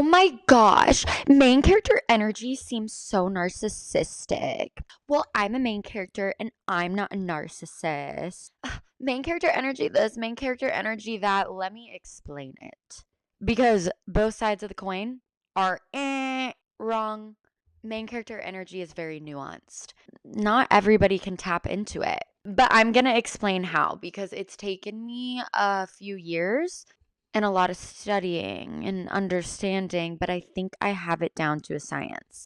my gosh, main character energy seems so narcissistic. Well, I'm a main character and I'm not a narcissist. Ugh, main character energy this, main character energy that. Let me explain it. Because both sides of the coin are wrong. Main character energy is very nuanced. Not everybody can tap into it. But I'm going to explain how because it's taken me a few years and a lot of studying and understanding, but I think I have it down to a science.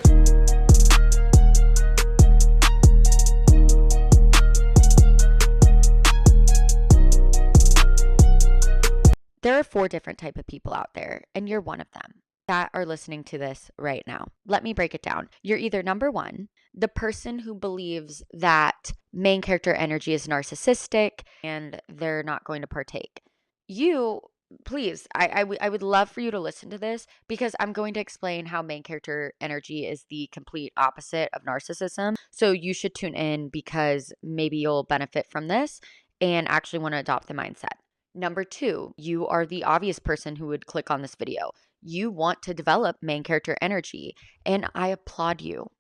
There are 4 different type of people out there, and you're one of them that are listening to this right now. Let me break it down. You're either number 1, the person who believes that main character energy is narcissistic and they're not going to partake. You please, I would love for you to listen to this because I'm going to explain how main character energy is the complete opposite of narcissism. So you should tune in because maybe you'll benefit from this and actually want to adopt the mindset. Number 2, you are the obvious person who would click on this video. You want to develop main character energy, and I applaud you.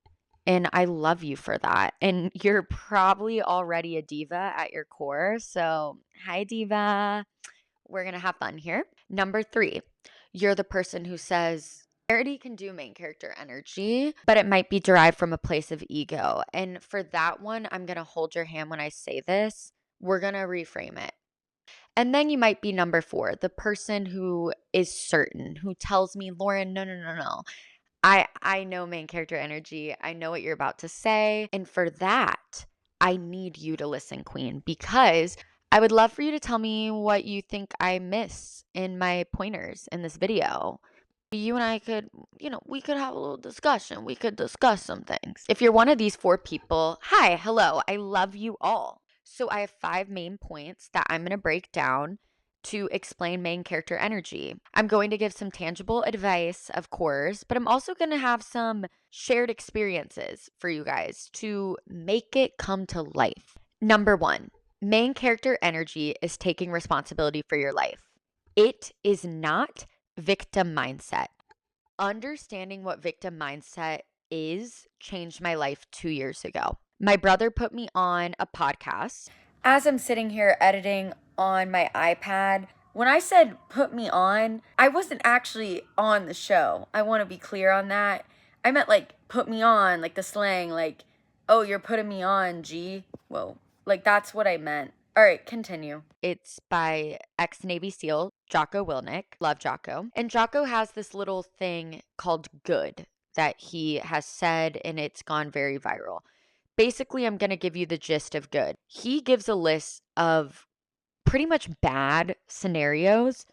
And I love you for that. And you're probably already a diva at your core. So, hi, diva. We're going to have fun here. Number 3, you're the person who says, Charity can do main character energy, but it might be derived from a place of ego. And for that one, I'm going to hold your hand when I say this. We're going to reframe it. And then you might be number 4, the person who is certain, who tells me, Lauren, no. I know main character energy. I know what you're about to say. And for that, I need you to listen, Queen, because I would love for you to tell me what you think I miss in my pointers in this video. You and I could, we could have a little discussion. We could discuss some things. If you're one of these 4 people, hi, hello, I love you all. So I have 5 main points that I'm going to break down to explain main character energy. I'm going to give some tangible advice, of course, but I'm also going to have some shared experiences for you guys to make it come to life. Number 1, main character energy is taking responsibility for your life. It is not victim mindset. Understanding what victim mindset is changed my life 2 years ago. My brother put me on a podcast. As I'm sitting here editing on my iPad, when I said put me on, I wasn't actually on the show. I want to be clear on that. I meant like put me on, like the slang, like, oh, you're putting me on, G. Whoa. Like that's what I meant. All right, continue. It's by ex-Navy SEAL Jocko Willink. Love Jocko. And Jocko has this little thing called good that he has said, and it's gone very viral. Basically, I'm going to give you the gist of good. He gives a list of pretty much bad scenarios,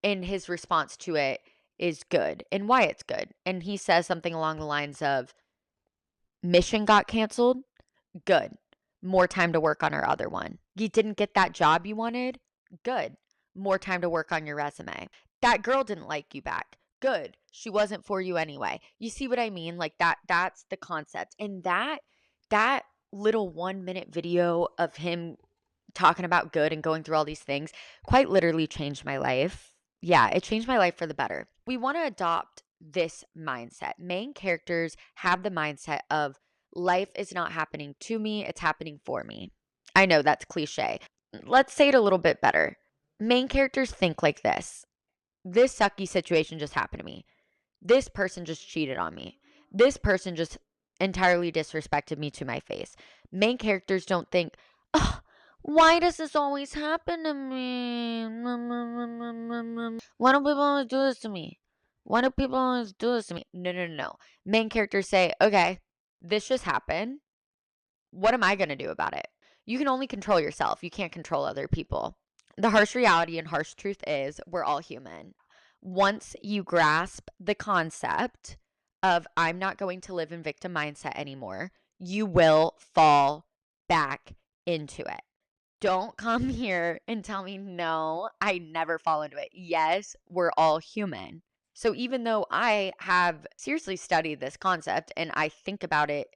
and his response to it is good and why it's good. And he says something along the lines of, mission got canceled, good. More time to work on our other one. You didn't get that job you wanted, good. More time to work on your resume. That girl didn't like you back, good. She wasn't for you anyway. You see what I mean? Like that's the concept. And that little 1-minute video of him talking about good and going through all these things quite literally changed my life. Yeah, it changed my life for the better. We want to adopt this mindset. Main characters have the mindset of life is not happening to me, it's happening for me. I know that's cliche. Let's say it a little bit better. Main characters think like this. This sucky situation just happened to me. This person just cheated on me. This person just entirely disrespected me to my face. Main characters don't think, oh, why does this always happen to me? Why do people always do this to me? Why do people always do this to me? No. Main characters say, okay, this just happened. What am I going to do about it? You can only control yourself. You can't control other people. The harsh reality and harsh truth is we're all human. Once you grasp the concept of I'm not going to live in victim mindset anymore, you will fall back into it. Don't come here and tell me, no, I never fall into it. Yes, we're all human. So even though I have seriously studied this concept and I think about it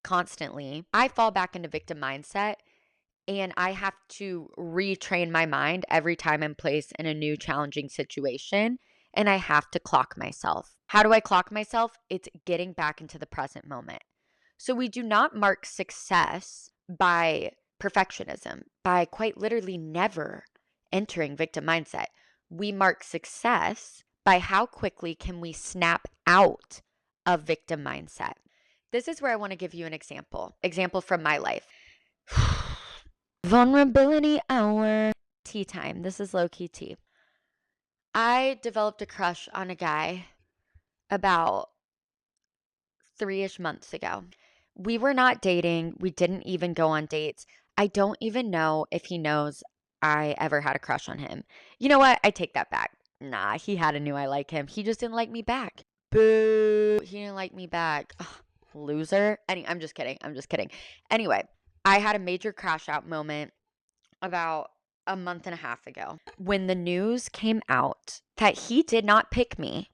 constantly, I fall back into victim mindset and I have to retrain my mind every time I'm placed in a new challenging situation. and I have to clock myself. How do I clock myself? It's getting back into the present moment. So we do not mark success by perfectionism, by quite literally never entering victim mindset. We mark success by how quickly can we snap out of victim mindset. This is where I want to give you an example from my life. Vulnerability hour. Tea time. This is low key tea. I developed a crush on a guy about 3-ish months ago. We were not dating. We didn't even go on dates. I don't even know if he knows I ever had a crush on him. You know what? I take that back. Nah, he had a knew I like him. He just didn't like me back. Boo. He didn't like me back. Ugh, loser. I'm just kidding. I'm just kidding. Anyway, I had a major crash out moment about a month and a half ago when the news came out that he did not pick me.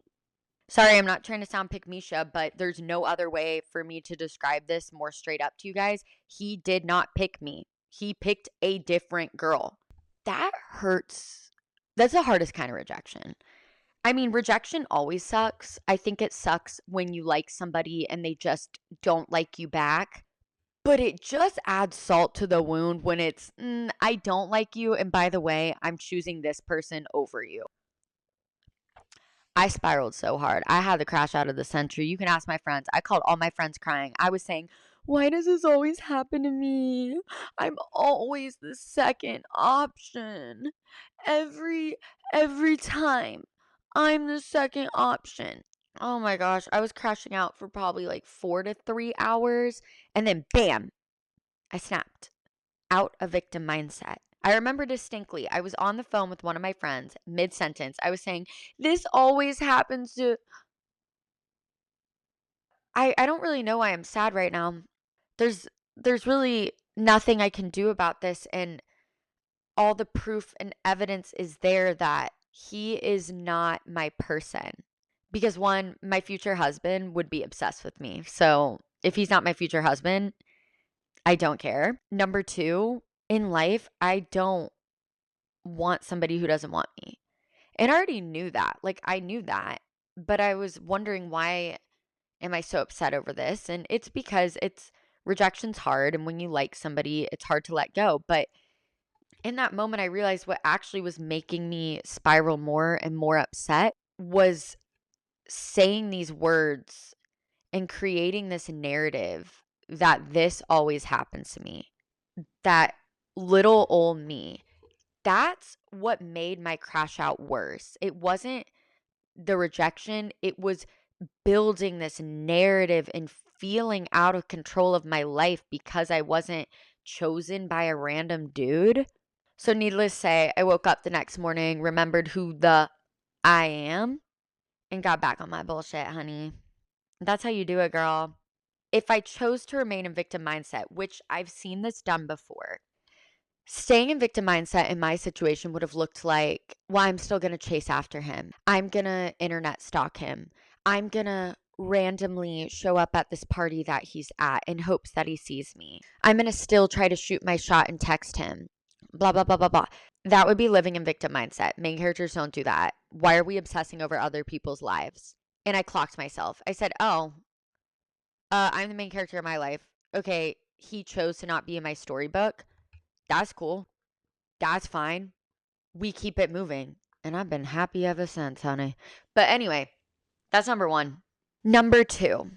Sorry, I'm not trying to sound pick Misha, but there's no other way for me to describe this more straight up to you guys. He did not pick me. He picked a different girl. That hurts. That's the hardest kind of rejection. I mean, rejection always sucks. I think it sucks when you like somebody and they just don't like you back. But it just adds salt to the wound when it's, I don't like you. And by the way, I'm choosing this person over you. I spiraled so hard. I had the crash out of the century. You can ask my friends. I called all my friends crying. I was saying, why does this always happen to me? I'm always the second option. Every time. I'm the second option. Oh my gosh. I was crashing out for probably like 4 to 3 hours. And then bam, I snapped out of victim mindset. I remember distinctly, I was on the phone with one of my friends mid sentence. I was saying, this always happens to. I don't really know why I'm sad right now. There's really nothing I can do about this. And all the proof and evidence is there that he is not my person. Because one, my future husband would be obsessed with me. So if he's not my future husband, I don't care. Number two, in life, I don't want somebody who doesn't want me. And I already knew that. Like, I knew that. But I was wondering, why am I so upset over this? And it's because rejection's hard. And when you like somebody, it's hard to let go. But in that moment, I realized what actually was making me spiral more and more upset was saying these words and creating this narrative that this always happens to me, that little old me. That's what made my crash out worse. It wasn't the rejection, it was building this narrative and feeling out of control of my life because I wasn't chosen by a random dude. So, needless to say, I woke up the next morning, remembered who the I am, and got back on my bullshit, honey. That's how you do it, girl. If I chose to remain in victim mindset, which I've seen this done before, staying in victim mindset in my situation would have looked like, well, I'm still going to chase after him. I'm going to internet stalk him. I'm going to randomly show up at this party that he's at in hopes that he sees me. I'm going to still try to shoot my shot and text him. Blah, blah, blah, blah, blah. That would be living in victim mindset. Main characters don't do that. Why are we obsessing over other people's lives? And I clocked myself. I said, oh, I'm the main character of my life. Okay, he chose to not be in my storybook. That's cool. That's fine. We keep it moving. And I've been happy ever since, honey. But anyway, that's number one. Number two,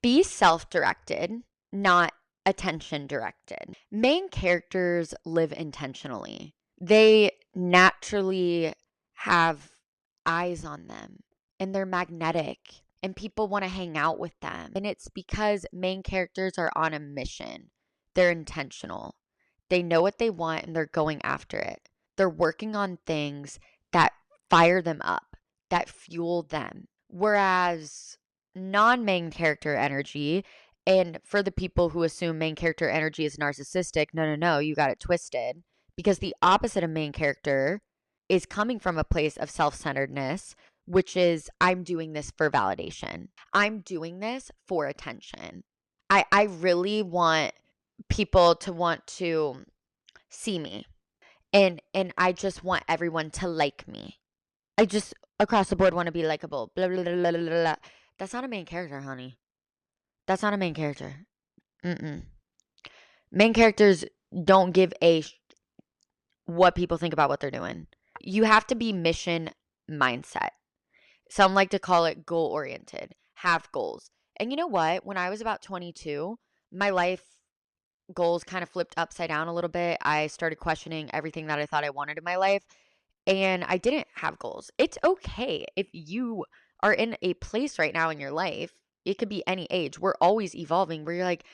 be self directed, not attention directed. Main characters live intentionally, they naturally have eyes on them and they're magnetic. And people want to hang out with them. And it's because main characters are on a mission. They're intentional. They know what they want and they're going after it. They're working on things that fire them up, that fuel them. Whereas non-main character energy, and for the people who assume main character energy is narcissistic, no, you got it twisted. Because the opposite of main character is coming from a place of self-centeredness, which is, I'm doing this for validation. I'm doing this for attention. I really want people to want to see me. And I just want everyone to like me. across the board want to be likable. Blah, blah, blah, blah, blah, blah. That's not a main character, honey. That's not a main character. Mm-mm. Main characters don't give a what people think about what they're doing. You have to be mission mindset. Some like to call it goal oriented, have goals. And you know what? When I was about 22, my life goals kind of flipped upside down a little bit. I started questioning everything that I thought I wanted in my life, and I didn't have goals. It's okay if you are in a place right now in your life. It could be any age. We're always evolving where you're like,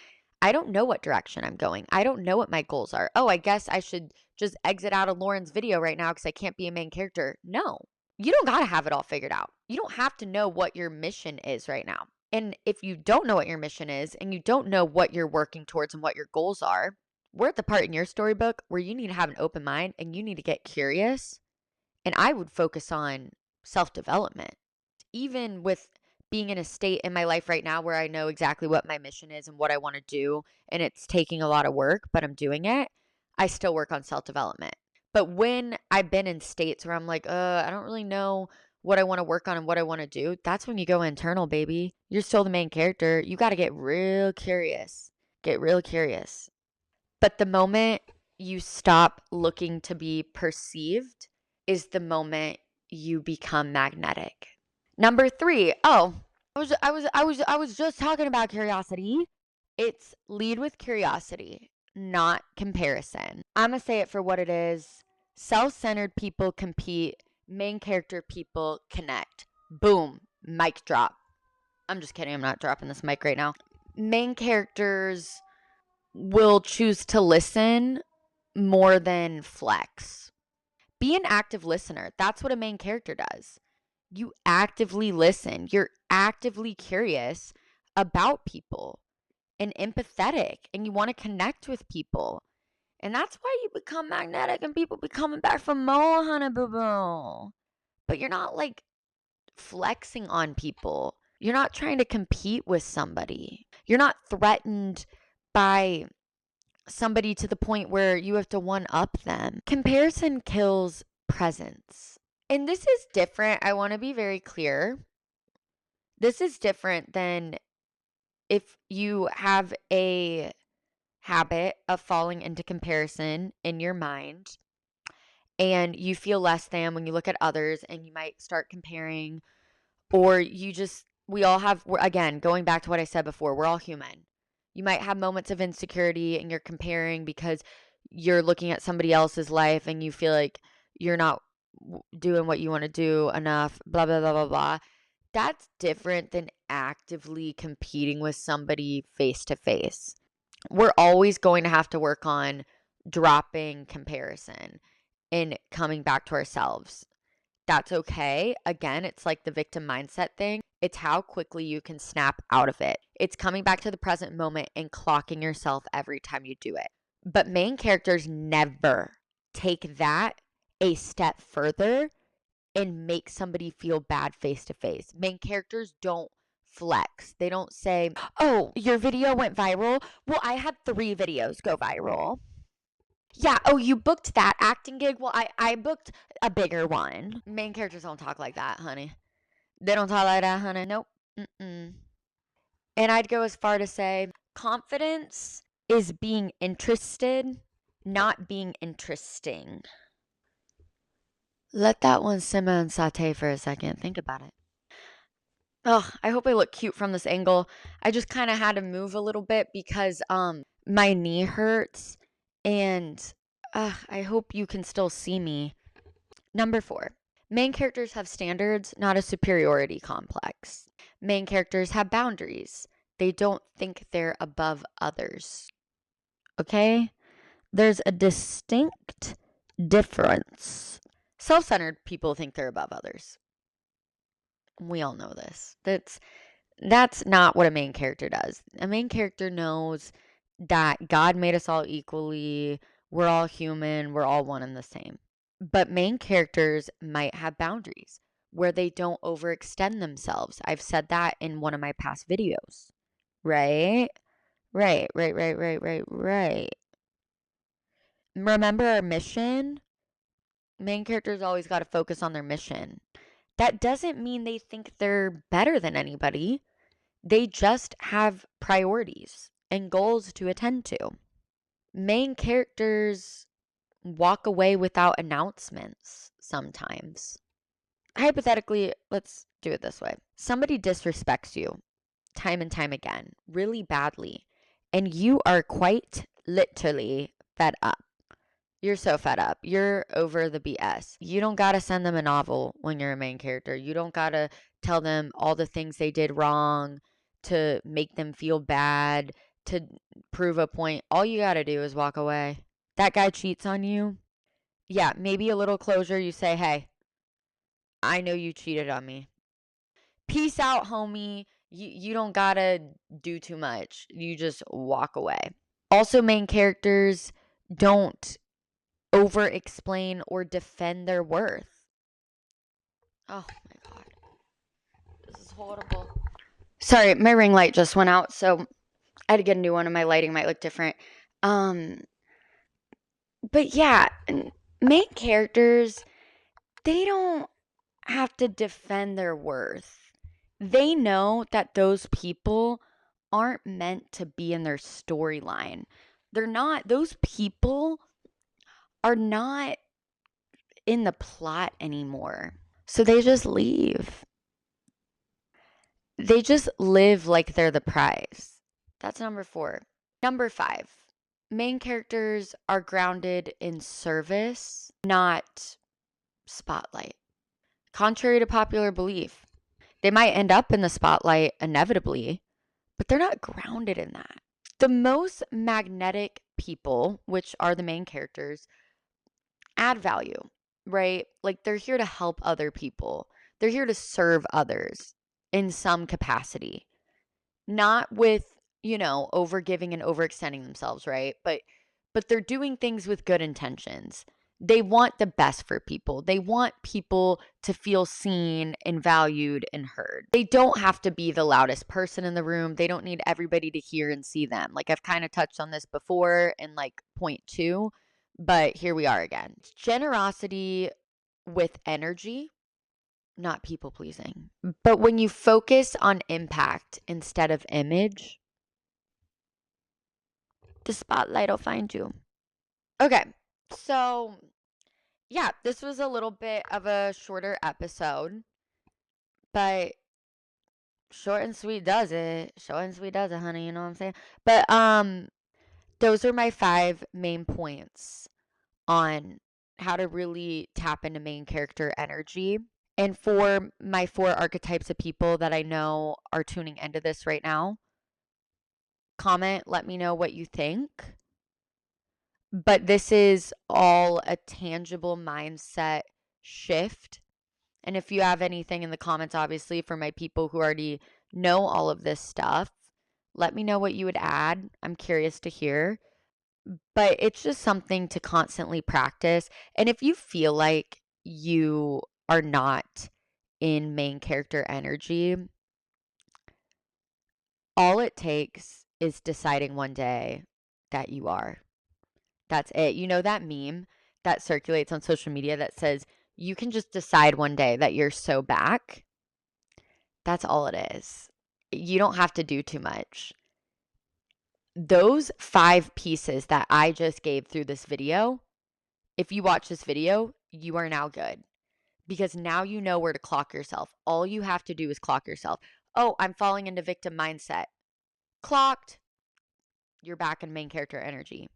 I don't know what direction I'm going. I don't know what my goals are. Oh, I guess I should just exit out of Lauren's video right now because I can't be a main character. No, you don't got to have it all figured out. You don't have to know what your mission is right now. And if you don't know what your mission is and you don't know what you're working towards and what your goals are, we're at the part in your storybook where you need to have an open mind and you need to get curious. And I would focus on self development. Even with being in a state in my life right now where I know exactly what my mission is and what I want to do, and it's taking a lot of work, but I'm doing it, I still work on self development. But when I've been in states where I'm like, I don't really know what I want to work on and what I want to do, that's when you go internal, baby. You're still the main character. You got to get real curious. Get real curious. But the moment you stop looking to be perceived is the moment you become magnetic. Number 3. Oh, I was just talking about curiosity. It's lead with curiosity, not comparison. I'm going to say it for what it is. Self-centered people compete, main character people connect. Boom, mic drop. I'm just kidding. I'm not dropping this mic right now. Main characters will choose to listen more than flex. Be an active listener. That's what a main character does. You actively listen. You're actively curious about people and empathetic, and you want to connect with people. And that's why you become magnetic and people be coming back for more, honey boo boo. But you're not like flexing on people. You're not trying to compete with somebody. You're not threatened by somebody to the point where you have to one up them. Comparison kills presence. And this is different. I want to be very clear. This is different than if you have a habit of falling into comparison in your mind and you feel less than when you look at others and you might start comparing, or we all have, again, going back to what I said before, we're all human. You might have moments of insecurity and you're comparing because you're looking at somebody else's life and you feel like you're not doing what you want to do enough, blah, blah, blah, blah, blah. That's different than actively competing with somebody face to face. We're always going to have to work on dropping comparison and coming back to ourselves. That's okay. Again, it's like the victim mindset thing. It's how quickly you can snap out of it. It's coming back to the present moment and clocking yourself every time you do it. But main characters never take that a step further and make somebody feel bad face to face. Main characters don't flex. They don't say, oh, your video went viral. Well, I had 3 videos go viral. Yeah, oh, you booked that acting gig? Well, I booked a bigger one. Main characters don't talk like that, honey. They don't talk like that, honey. Nope. Mm-mm. And I'd go as far to say confidence is being interested, not being interesting. Let that one simmer and saute for a second. Think about it. Oh, I hope I look cute from this angle. I just kind of had to move a little bit because my knee hurts and I hope you can still see me. Number 4. Main characters have standards, not a superiority complex. Main characters have boundaries. They don't think they're above others. Okay? There's a distinct difference. Self-centered people think they're above others. We all know this. That's not what a main character does. A main character knows that God made us all equally. We're all human. We're all one and the same. But main characters might have boundaries where they don't overextend themselves. I've said that in one of my past videos. Right? Right. Remember our mission? Main characters always got to focus on their mission. That doesn't mean they think they're better than anybody. They just have priorities and goals to attend to. Main characters walk away without announcements sometimes. Hypothetically, let's do it this way. Somebody disrespects you time and time again, really badly, and you are quite literally fed up. You're so fed up. You're over the BS. You don't got to send them a novel when you're a main character. You don't got to tell them all the things they did wrong to make them feel bad, to prove a point. All you got to do is walk away. That guy cheats on you. Yeah, maybe a little closure. You say, hey, I know you cheated on me. Peace out, homie. You don't got to do too much. You just walk away. Also, main characters don't over explain or defend their worth. Oh my God. This is horrible. Sorry, my ring light just went out, so I had to get a new one and my lighting might look different. Um, but yeah, main characters, they don't have to defend their worth. They know that those people aren't meant to be in their storyline. Those people are not in the plot anymore. So they just leave. They just live like they're the prize. That's number 4. Number 5. Main characters are grounded in service, not spotlight. Contrary to popular belief, they might end up in the spotlight inevitably, but they're not grounded in that. The most magnetic people, which are the main characters, add value, right? Like they're here to help other people. They're here to serve others in some capacity. Not with, overgiving and overextending themselves, right? But they're doing things with good intentions. They want the best for people. They want people to feel seen and valued and heard. They don't have to be the loudest person in the room. They don't need everybody to hear and see them. Like I've kind of touched on this before in like point 2, but here we are again. Generosity with energy, not people pleasing. But when you focus on impact instead of image, the spotlight will find you. Okay, so yeah, this was a little bit of a shorter episode, but short and sweet does it. Short and sweet does it, honey. You know what I'm saying? But those are my 5 main points on how to really tap into main character energy. And for my 4 archetypes of people that I know are tuning into this right now, comment, let me know what you think. But this is all a tangible mindset shift. And if you have anything in the comments, obviously, for my people who already know all of this stuff, let me know what you would add. I'm curious to hear. But it's just something to constantly practice. And if you feel like you are not in main character energy, all it takes is deciding one day that you are. That's it. You know that meme that circulates on social media that says you can just decide one day that you're so back? That's all it is. You don't have to do too much. Those 5 pieces that I just gave through this video, if you watch this video, you are now good. Because now you know where to clock yourself. All you have to do is clock yourself. Oh, I'm falling into victim mindset. Clocked. You're back in main character energy.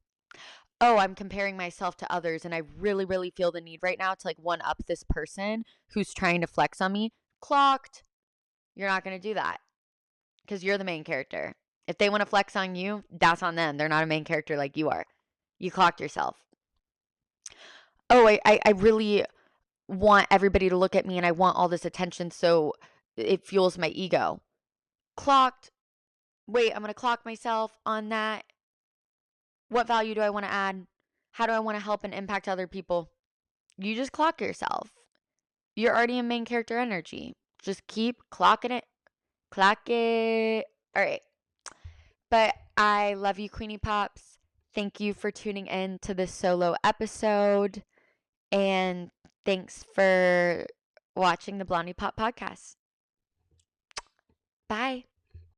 Oh, I'm comparing myself to others and I really, really feel the need right now to like one up this person who's trying to flex on me. Clocked. You're not going to do that because you're the main character. If they want to flex on you, that's on them. They're not a main character like you are. You clocked yourself. Oh, I really want everybody to look at me and I want all this attention so it fuels my ego. Clocked. Wait, I'm going to clock myself on that. What value do I want to add? How do I want to help and impact other people? You just clock yourself. You're already in main character energy. Just keep clocking it. Clock it. All right. But I love you, Queenie Pops. Thank you for tuning in to this solo episode. And thanks for watching the Blondie Pop podcast. Bye.